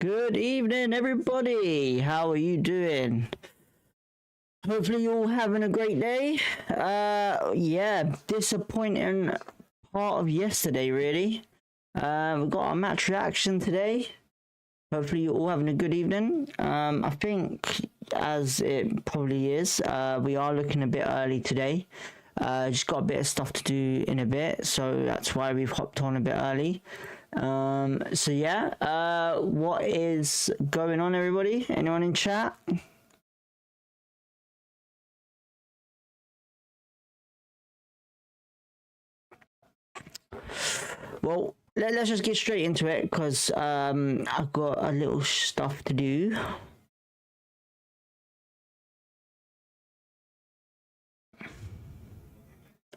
Good evening, everybody. How are you doing? Hopefully you're all having a great day. Yeah, disappointing part of yesterday, really. We've got a match reaction today. Hopefully you're all having a good evening. I think, as it probably is, we are looking a bit early today. Just got a bit of stuff to do in a bit, so that's why we've hopped on a bit early. So yeah, what is going on, everybody? Anyone in chat? Well, let's just get straight into it, because I've got a little stuff to do.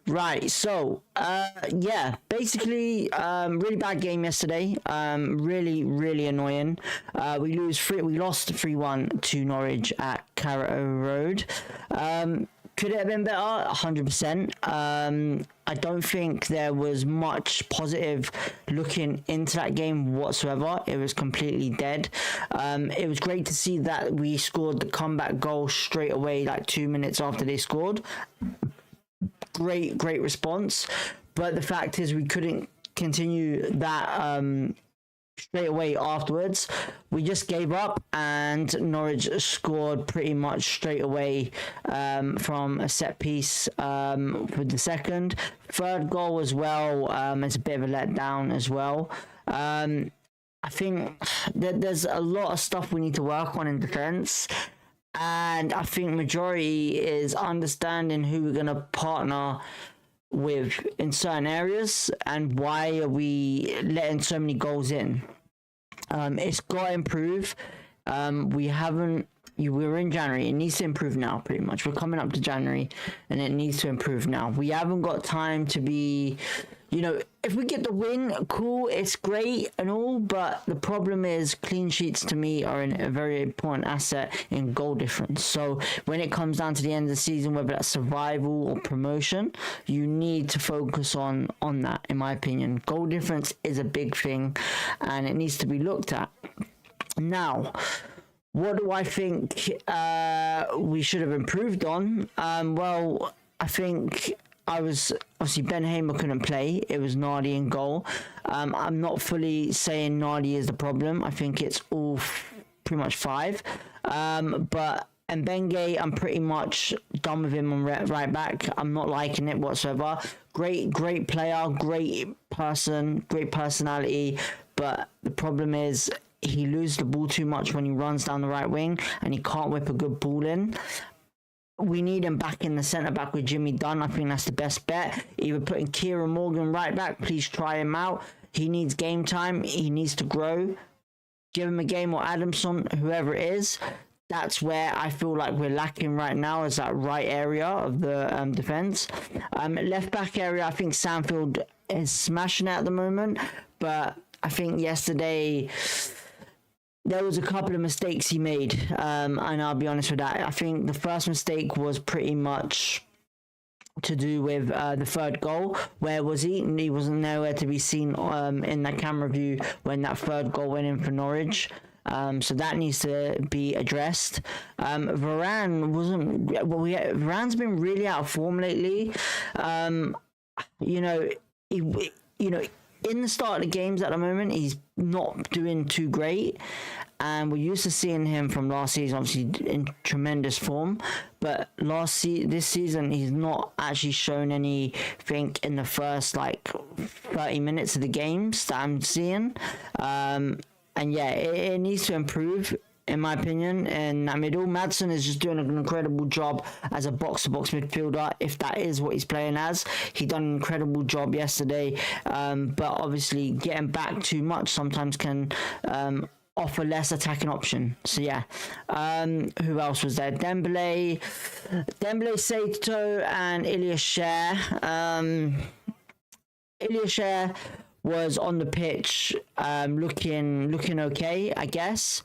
Right, so yeah, basically really bad game yesterday. Really annoying. We lost 3-1 to Norwich at Carrow Road. Could it have been better? 100%. I don't think there was much positive looking into that game whatsoever. It was completely dead. It was great to see that we scored the comeback goal straight away, like 2 minutes after they scored. Great response, but the fact is we couldn't continue that straight away afterwards. We just gave up, and Norwich scored pretty much straight away from a set piece with the second. Third goal as well, it's a bit of a letdown as well. I think that there's a lot of stuff we need to work on in defence. And I think majority is understanding who we're going to partner with in certain areas and why are we letting so many goals in. It's got to improve. We're in January. It needs to improve now, pretty much. We're coming up to January, and it needs to improve now. We haven't got time to be... if we get the win, cool, it's great and all, but the problem is clean sheets to me are a very important asset in goal difference. So when it comes down to the end of the season, whether that's survival or promotion, you need to focus on that, in my opinion. Goal difference is a big thing, and it needs to be looked at. Now, what do I think we should have improved on? Well, I think... obviously Ben Hamer couldn't play. It was Nardi in goal. I'm not fully saying Nardi is the problem. I think it's all pretty much five. But Mbenge, I'm pretty much done with him on right back. I'm not liking it whatsoever. Great player, great person, great personality. But the problem is he loses the ball too much when he runs down the right wing, and he can't whip a good ball in. We need him back in the centre-back with Jimmy Dunn. I think that's the best bet. Either putting Kieran Morgan right back. Please try him out. He needs game time. He needs to grow. Give him a game, or Adamson, whoever it is. That's where I feel like we're lacking right now, is that right area of the defence. Left-back area, I think Sandfield is smashing it at the moment. But I think yesterday... there was a couple of mistakes he made, and I'll be honest with that. I think the first mistake was pretty much to do with the third goal. Where was he? He wasn't nowhere to be seen in that camera view when that third goal went in for Norwich. So that needs to be addressed. Varane wasn't... Varane's been really out of form lately. In the start of the games at the moment, he's not doing too great. And we're used to seeing him from last season, obviously in tremendous form. But this season, he's not actually shown anything in the first 30 minutes of the games that I'm seeing. And yeah, it needs to improve, in my opinion. In that middle, Madsen is just doing an incredible job as a box-to-box midfielder, if that is what he's playing as. He done an incredible job yesterday, but obviously getting back too much sometimes can offer less attacking option. So yeah, who else was there? Dembele, Saito, and Ilya Sher. Ilya Sher was on the pitch, looking okay, I guess.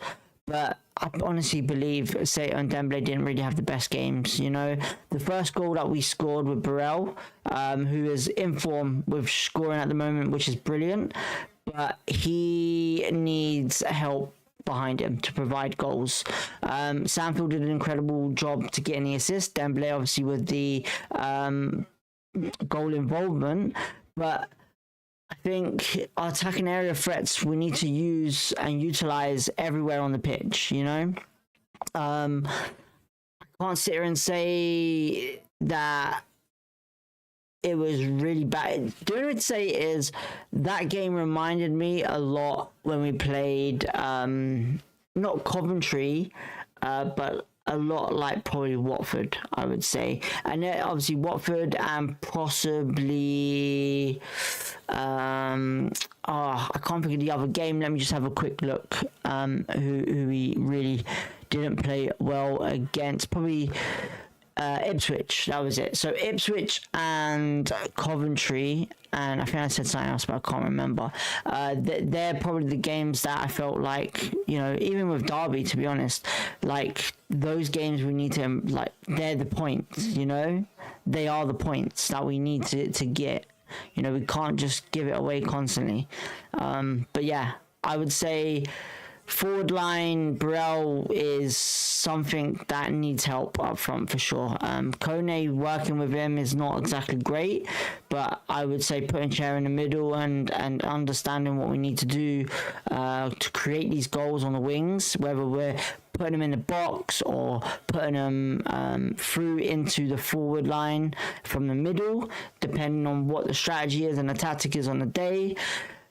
But I honestly believe Saito and Dembele didn't really have the best games. The first goal that we scored with Burrell, who is in form with scoring at the moment, which is brilliant. But he needs help behind him to provide goals. Sanfield did an incredible job to get the assist. Dembele obviously with the goal involvement, but I think our attacking area threats we need to use and utilize everywhere on the pitch. You know, I can't sit here and say that it was really bad. The only I'd say is that game reminded me a lot when we played not Coventry, but a lot like probably Watford, I would say. And then obviously Watford and possibly I can't think of the other game. Let me just have a quick look who we really didn't play well against. Probably Ipswich, that was it. So Ipswich and Coventry, and I think I said something else, but I can't remember. They're probably the games that I felt like, you know, even with Derby, to be honest, like those games we need to, like, they're the points, you know? They are the points that we need to get. You know, we can't just give it away constantly. But yeah, I would say forward line, Burrell is something that needs help up front for sure. Kone, working with him is not exactly great, but I would say putting Chair in the middle and understanding what we need to do to create these goals on the wings, whether we're putting them in the box or putting them through into the forward line from the middle, depending on what the strategy is and the tactic is on the day.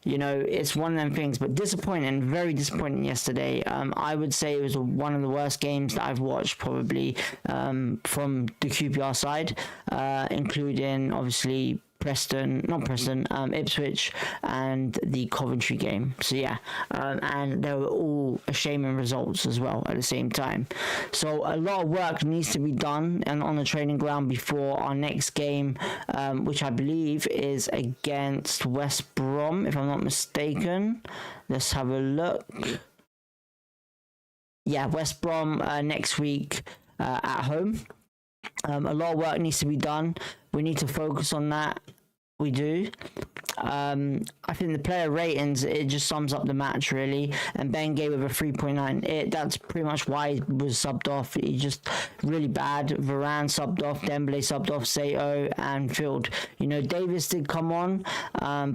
You know, it's one of them things, but disappointing, very disappointing yesterday. I would say it was one of the worst games that I've watched probably from the QPR side, including obviously Ipswich and the Coventry game. So yeah, and they were all shaming results as well at the same time. So a lot of work needs to be done and on the training ground before our next game, which I believe is against West Brom, if I'm not mistaken. Let's have a look. Yeah, West Brom next week at home. A lot of work needs to be done. We need to focus on that. We do. I think the player ratings, it just sums up the match really. And Ben gave it a 3.9. That's pretty much why he was subbed off. He just really bad. Varane subbed off, Dembele subbed off, Sato and Field. You know, Davis did come on,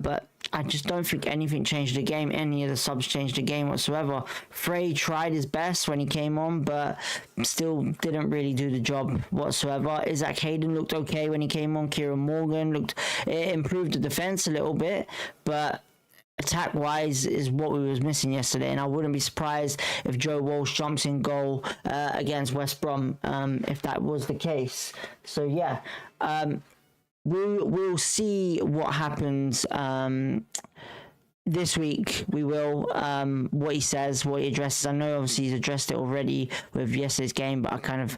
but I just don't think anything changed the game. Any of the subs changed the game whatsoever. Frey tried his best when he came on, but still didn't really do the job whatsoever. Isaac Hayden looked okay when he came on. Kieran Morgan it improved the defense a little bit, but attack-wise is what we was missing yesterday, and I wouldn't be surprised if Joe Walsh jumps in goal against West Brom if that was the case. So yeah, we'll see what happens this week. We will what he says, what he addresses. I know obviously he's addressed it already with yesterday's game, but I kind of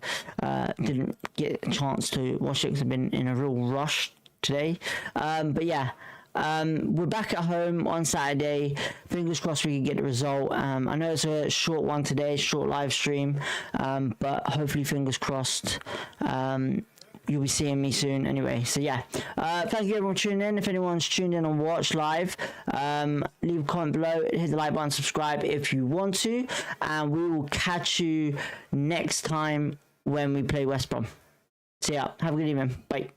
didn't get a chance to watch it because I've been in a real rush today. But yeah, we're back at home on Saturday. Fingers crossed we can get the result. I know it's a short one today, short live stream, but hopefully fingers crossed. You'll be seeing me soon anyway. So yeah, thank you everyone for tuning in. If anyone's tuned in on watch live, leave a comment below, hit the like button, subscribe if you want to, and we will catch you next time when we play West Brom. See ya. Have a good evening. Bye.